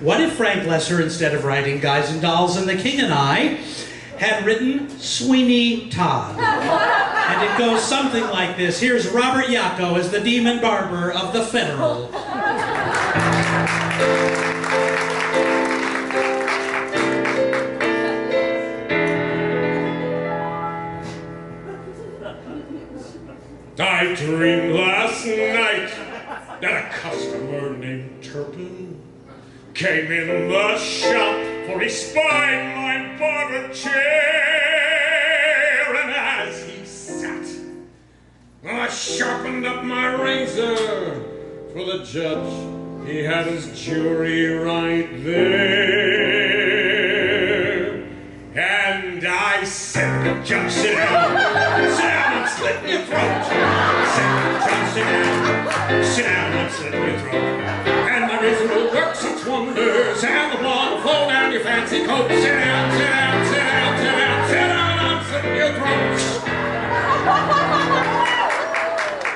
What if Frank Loesser, instead of writing Guys and Dolls and the King and I, had written Sweeney Todd? And it goes something like this. Here's Robert Yacko as the demon barber of the Federal. I dreamed last night that a customer named Turpin came in the shop, for he spied my barber chair, and as he sat, I sharpened up my razor for the judge. He had his jury right there, and I said to the judge, sit down and slit your throat. Said to the judge, sit down and slit your throat. And my razor will work such wonders, and the blood will flow down your fancy coat. Sit down, sit down, sit down, sit down, sit down and slit your throat.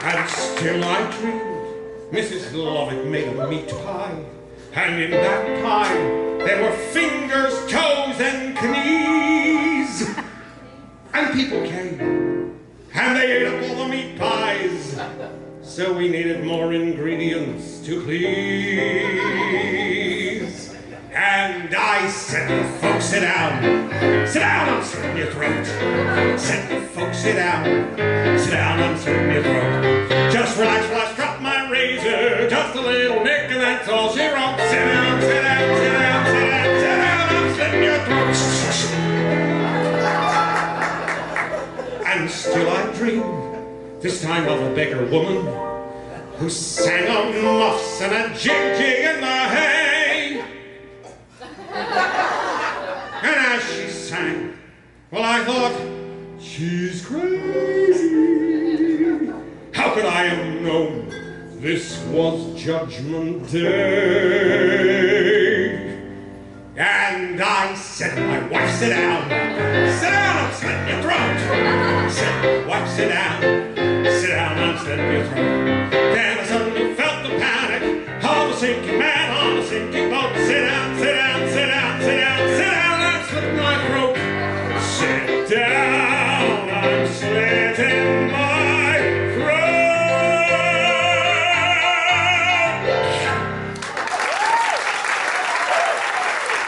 And still I dreamed Mrs. Lovett made a meat pie, and in that pie there were fingers, toes, and knees. And people came, and they ate up all the meat pies. So we needed more ingredients to please. And I said to the folks, sit down, I'm slitting your throat. Said to the folks, sit down, I'm slitting your throat. Just relax while I strap my razor, just a little nick, and that's all she wrote. Sit down, sit down, sit down, sit down, sit down, I'm slitting your throat. And still I dream, this time of a beggar woman who sang on muffs and a jig in the hay. And as she sang, well, I thought, she's crazy. How could I have known this was Judgment Day? And I said to my wife, sit down, I'm slitting your throat. I said, wife, sit down, I'm slitting your throat.